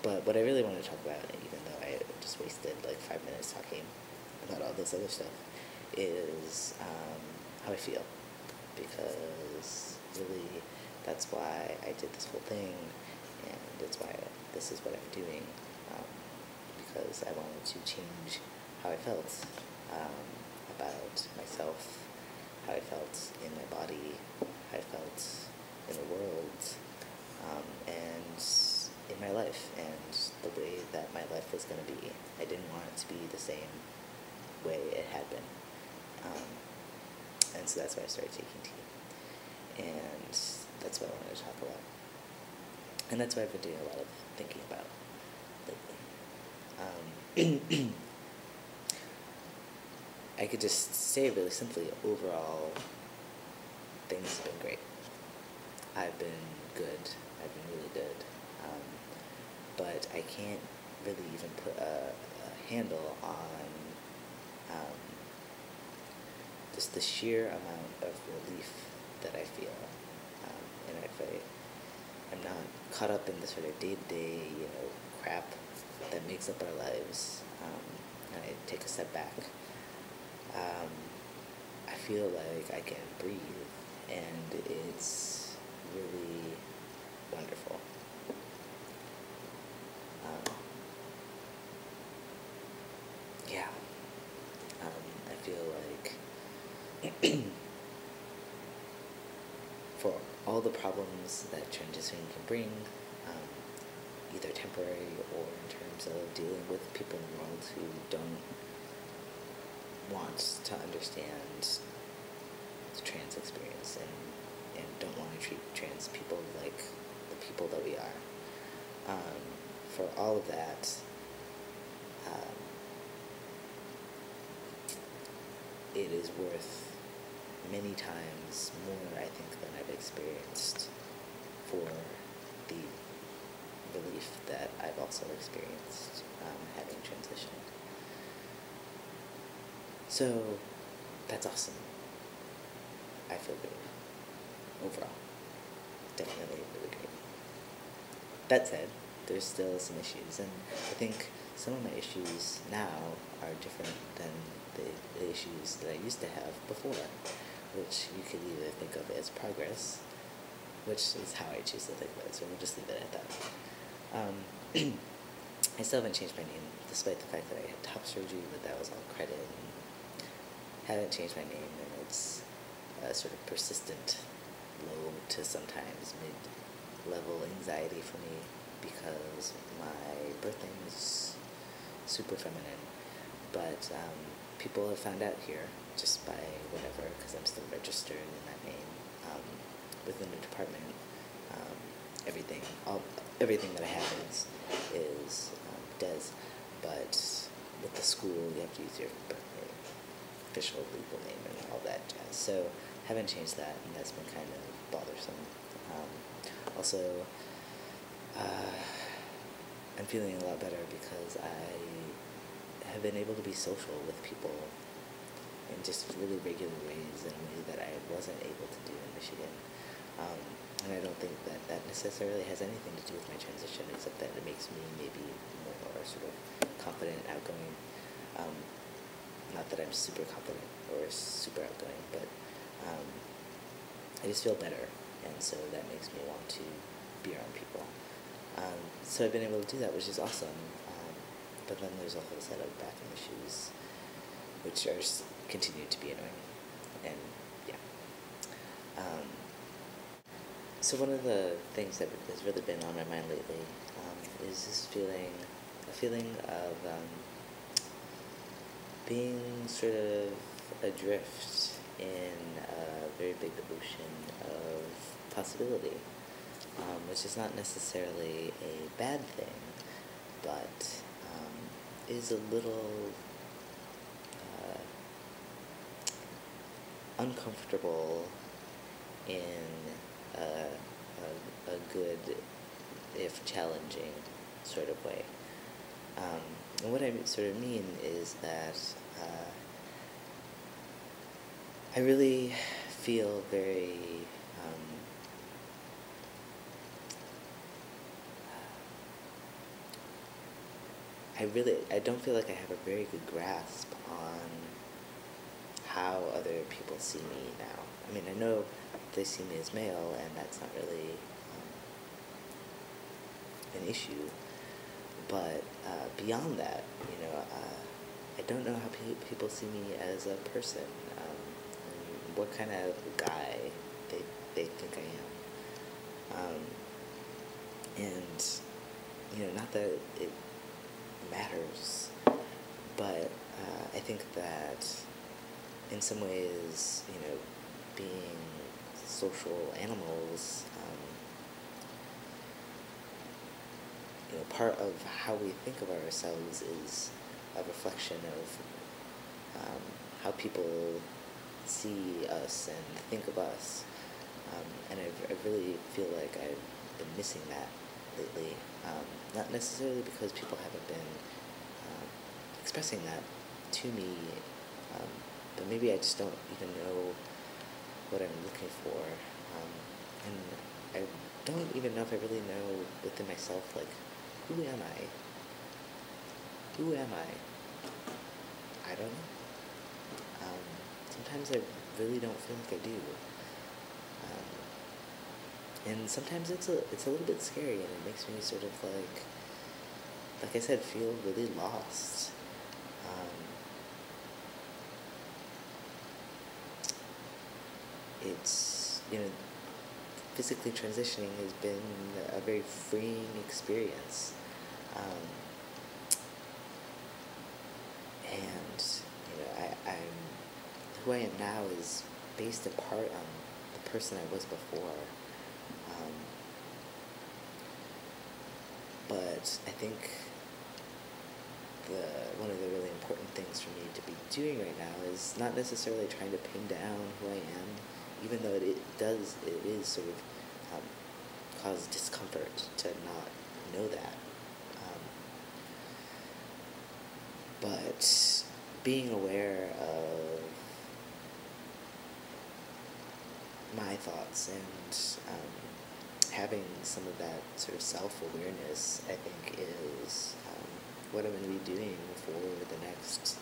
But what I really want to talk about, even though I just wasted like 5 minutes talking about all this other stuff, is how I feel. Because really, that's why I did this whole thing, and it's why this is what I'm doing. Because I wanted to change how I felt about myself, how I felt in my body, how I felt in the world, and in my life, and the way that my life was going to be. I didn't want it to be the same way it had been. And so that's why I started taking tea. And that's what I wanted to talk about. And that's what I've been doing a lot of thinking about lately. I could just say really simply, overall, things have been great. I've been good. I've been really good. But I can't really even put a handle on just the sheer amount of relief that I feel. And if I'm not caught up in the sort of day-to-day, crap that makes up our lives, and I take a step back, I feel like I can breathe, and it's really wonderful. Yeah. I feel like for all the problems that transition can bring, either temporary or in terms of dealing with people in the world who don't want to understand the trans experience and don't want to treat trans people like the people that we are. For all of that, it is worth many times more, I think, than I've experienced for the relief that I've also experienced having transitioned. So, that's awesome. I feel great. Overall. Definitely really great. That said, there's still some issues, and I think some of my issues now are different than the issues that I used to have before, which you could either think of as progress, which is how I choose to think of it, so we'll just leave it at that. I still haven't changed my name, despite the fact that I had top surgery, but that was all credit, and haven't changed my name, and it's a sort of persistent low to sometimes mid-level anxiety for me, because my birth name is super feminine, but people have found out here just by whatever, because I'm still registered in that name within the department. Everything that I have is Des, but with the school you have to use your birth name, official legal name, and all that jazz. So haven't changed that, and that's been kind of bothersome. Also, I'm feeling a lot better because I have been able to be social with people in just really regular ways, in a way that I wasn't able to do in Michigan. And I don't think that that necessarily has anything to do with my transition, except that it makes me maybe more sort of confident, outgoing. Not that I'm super confident or super outgoing, but I just feel better, and so that makes me want to be around people. So I've been able to do that, which is awesome. But then there's a whole set of bathroom issues, which are continue to be annoying, and yeah. So one of the things that has really been on my mind lately is this feeling of being sort of adrift in a very big ocean of possibility, which is not necessarily a bad thing, but is a little uncomfortable in a good, if challenging, sort of way. And what I sort of mean is that I really feel very I don't feel like I have a very good grasp on how other people see me now. I mean, I know they see me as male, and that's not really an issue. But beyond that, I don't know how people see me as a person, and what kind of guy they think I am. And, not that it matters, but I think that in some ways, being social animals, part of how we think of ourselves is a reflection of how people see us and think of us. And I really feel like I've been missing that lately. Not necessarily because people haven't been expressing that to me, but maybe I just don't even know what I'm looking for. And I don't even know if I really know within myself, like, who am I? Who am I? I don't know. Sometimes I really don't feel like I do. And sometimes it's a little bit scary, and it makes me sort of like I said, feel really lost. It's, physically transitioning has been a very freeing experience. And, I'm, who I am now is based in part on the person I was before. But I think one of the really important things for me to be doing right now is not necessarily trying to pin down who I am, even though it is sort of cause discomfort to not know that. But being aware of my thoughts and having some of that sort of self-awareness, I think, is what I'm going to be doing for the next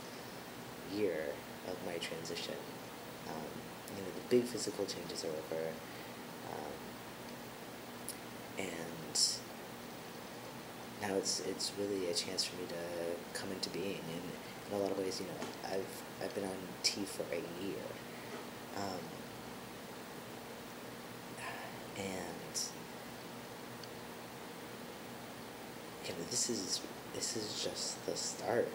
year of my transition. The big physical changes are over, and now it's really a chance for me to come into being. And in a lot of ways, I've been on T for a year, and this is just the start.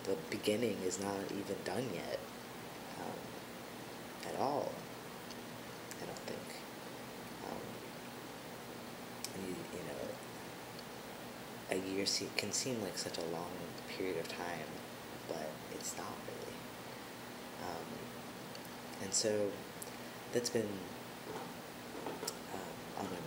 The beginning is not even done yet, at all. I don't think. A year can seem like such a long period of time, but it's not really. And so that's been on my